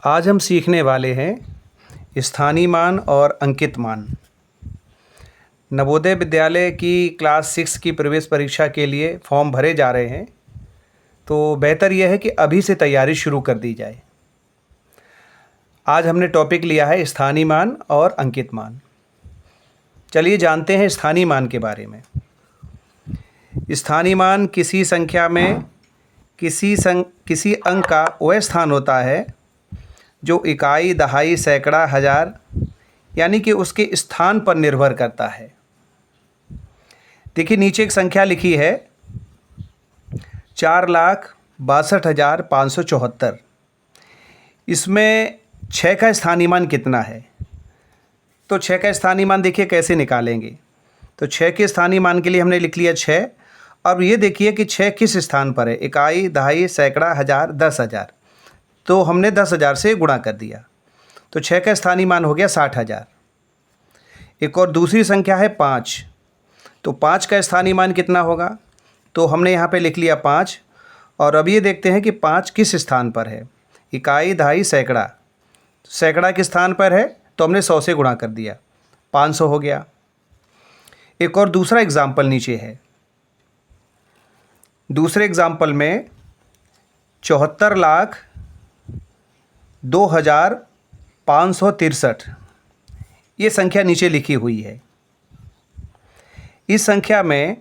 आज हम सीखने वाले हैं स्थानीय मान और अंकित मान। नवोदय विद्यालय की क्लास 6 की प्रवेश परीक्षा के लिए फॉर्म भरे जा रहे हैं, तो बेहतर यह है कि अभी से तैयारी शुरू कर दी जाए। आज हमने टॉपिक लिया है स्थानीय मान और अंकित मान। चलिए जानते हैं स्थानीय मान के बारे में। स्थानीय मान किसी संख्या में किसी अंक का वह स्थान होता है जो इकाई, दहाई, सैकड़ा, हजार यानी कि उसके स्थान पर निर्भर करता है। देखिए नीचे एक संख्या लिखी है 4,62,574। इसमें 6 का स्थानीय मान कितना है? तो 6 का स्थानीय मान देखिए कैसे निकालेंगे। तो 6 के स्थानीय मान के लिए हमने लिख लिया 6। अब ये देखिए कि 6 किस स्थान पर है, इकाई, दहाई, सैकड़ा, हजार, 10,000। तो हमने 10,000 से गुणा कर दिया, तो 6 का स्थानीय मान हो गया 60,000। एक और दूसरी संख्या है 5। तो 5 का स्थानीय मान कितना होगा? तो हमने यहाँ पे लिख लिया 5। और अब ये देखते हैं कि 5 किस स्थान पर है, इकाई, दहाई, सैकड़ा। सैकड़ा किस स्थान पर है? तो हमने 100 से गुणा कर दिया, 500 हो गया। एक और दूसरा एग्जाम्पल नीचे है। दूसरे एग्जाम्पल में 74,02,563 ये संख्या नीचे लिखी हुई है। इस संख्या में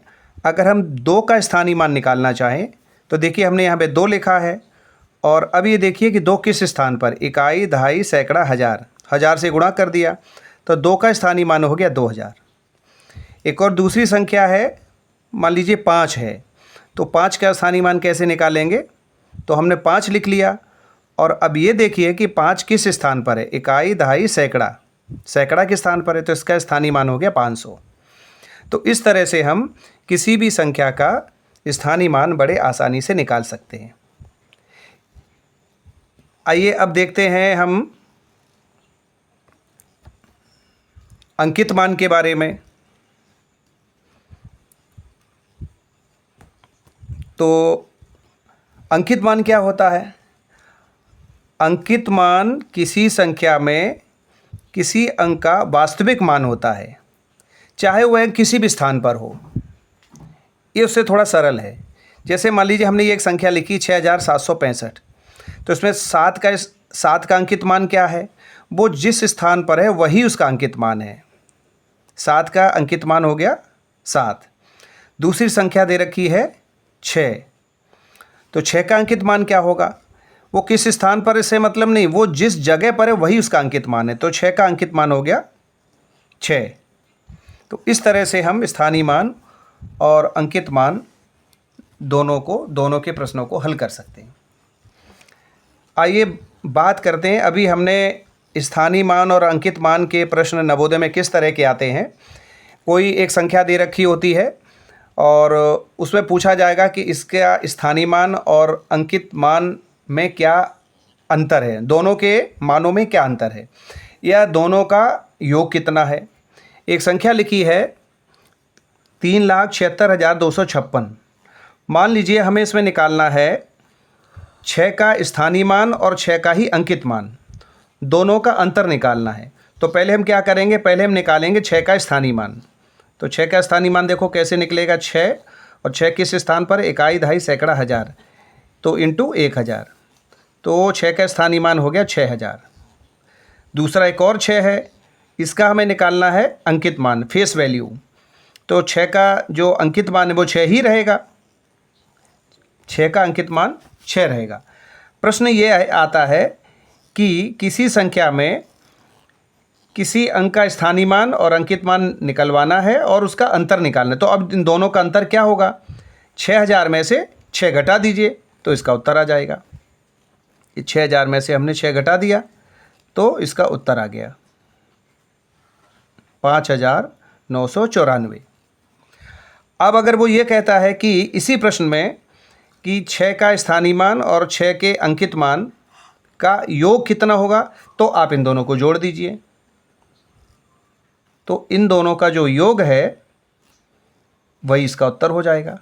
अगर हम 2 का स्थानीय मान निकालना चाहें तो देखिए हमने यहाँ पे 2 लिखा है। और अब ये देखिए कि 2 किस स्थान पर, इकाई, दहाई, सैकड़ा, हजार। हजार से गुणा कर दिया तो 2 का स्थानीय मान हो गया 2,000। एक और दूसरी संख्या है, मान लीजिए 5 है। तो 5 का स्थानीय मान कैसे निकालेंगे? तो हमने 5 लिख लिया। और अब ये देखिए कि 5 किस स्थान पर है, इकाई, दहाई, सैकड़ा। सैकड़ा किस स्थान पर है? तो इसका स्थानीय मान हो गया 500। तो इस तरह से हम किसी भी संख्या का स्थानीय मान बड़े आसानी से निकाल सकते हैं। आइए अब देखते हैं हम अंकित मान के बारे में। तो अंकित मान क्या होता है? अंकित मान किसी संख्या में किसी अंक का वास्तविक मान होता है, चाहे वह किसी भी स्थान पर हो। ये उससे थोड़ा सरल है। जैसे मान लीजिए हमने ये एक संख्या लिखी 6,765। तो इसमें 7 का अंकित मान क्या है? वो जिस स्थान पर है वही उसका अंकित मान है। 7 का अंकित मान हो गया 7। दूसरी संख्या दे रखी है 6। तो 6 का अंकित मान क्या होगा? वो किस स्थान पर, इससे मतलब नहीं, वो जिस जगह पर है वही उसका अंकित मान है। तो 6 का अंकित मान हो गया 6। तो इस तरह से हम स्थानीय मान और अंकित मान दोनों के प्रश्नों को हल कर सकते हैं। आइए बात करते हैं, अभी हमने स्थानीय मान और अंकित मान के प्रश्न नवोदय में किस तरह के आते हैं। कोई एक संख्या दे रखी होती है और उसमें पूछा जाएगा कि इसका स्थानीय मान और अंकित मान में क्या अंतर है, दोनों के मानों में क्या अंतर है, या दोनों का योग कितना है। एक संख्या लिखी है 3,76,256। मान लीजिए हमें इसमें निकालना है 6 का स्थानीय मान और 6 का ही अंकित मान, दोनों का अंतर निकालना है। तो पहले हम क्या करेंगे, पहले हम निकालेंगे 6 का स्थानीय मान। तो 6 का स्थानीय मान देखो कैसे निकलेगा, 6 और 6 किस स्थान पर, इकाई, दहाई, सैकड़ा, हजार। तो इंटू 1,000। तो 6 का स्थानीय मान हो गया 6,000। दूसरा एक और 6 है, इसका हमें निकालना है अंकित मान, फेस वैल्यू। तो 6 का जो अंकित मान है वो 6 ही रहेगा, 6 का अंकित मान 6 रहेगा। प्रश्न ये आता है कि किसी संख्या में किसी अंक का स्थानीय मान और अंकित मान निकलवाना है और उसका अंतर निकालना है। तो अब इन दोनों का अंतर क्या होगा? 6,000 में से 6 घटा दीजिए तो इसका उत्तर आ जाएगा। 6,000 में से हमने 6 घटा दिया तो इसका उत्तर आ गया 5,994। अब अगर वो ये कहता है कि इसी प्रश्न में कि 6 का स्थानीय मान और 6 के अंकित मान का योग कितना होगा, तो आप इन दोनों को जोड़ दीजिए। तो इन दोनों का जो योग है वही इसका उत्तर हो जाएगा।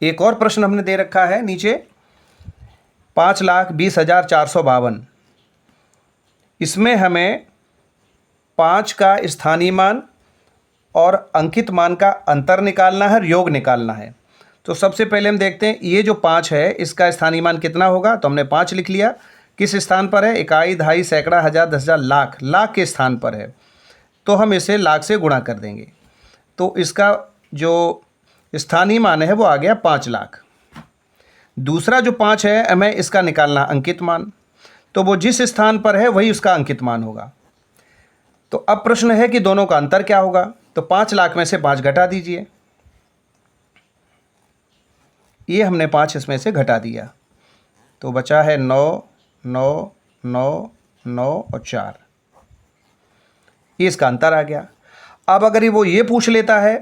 एक और प्रश्न हमने दे रखा है नीचे 5,20,452। इसमें हमें 5 का स्थानीय मान और अंकित मान का अंतर निकालना है और योग निकालना है। तो सबसे पहले हम देखते हैं ये जो 5 है इसका स्थानीय मान कितना होगा। तो हमने 5 लिख लिया। किस स्थान पर है? इकाई, दहाई, सैकड़ा, हज़ार, 10,000, लाख। लाख के स्थान पर है तो हम इसे लाख से गुणा कर देंगे। तो इसका जो स्थानीय मान है वो आ गया 5 लाख। दूसरा जो 5 है हमें इसका निकालना अंकित मान, तो वो जिस स्थान पर है वही उसका अंकित मान होगा। तो अब प्रश्न है कि दोनों का अंतर क्या होगा। तो 5 लाख में से 5 घटा दीजिए। ये हमने 5 इसमें से घटा दिया तो बचा है 9, 9, 9, 9 और 4। ये इसका अंतर आ गया। अब अगर वो ये पूछ लेता है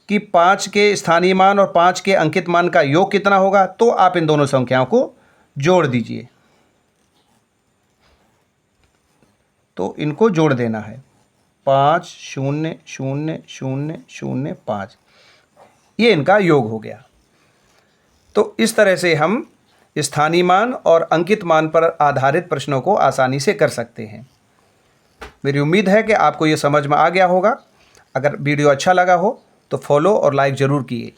कि 5 के स्थानीय मान और 5 के अंकित मान का योग कितना होगा, तो आप इन दोनों संख्याओं को जोड़ दीजिए। तो इनको जोड़ देना है। 5, 0, 0, 0, 0, 5, ये इनका योग हो गया। तो इस तरह से हम स्थानीय मान और अंकित मान पर आधारित प्रश्नों को आसानी से कर सकते हैं। मेरी उम्मीद है कि आपको ये समझ में आ गया होगा। अगर वीडियो अच्छा लगा हो तो फॉलो और लाइक ज़रूर कीजिए।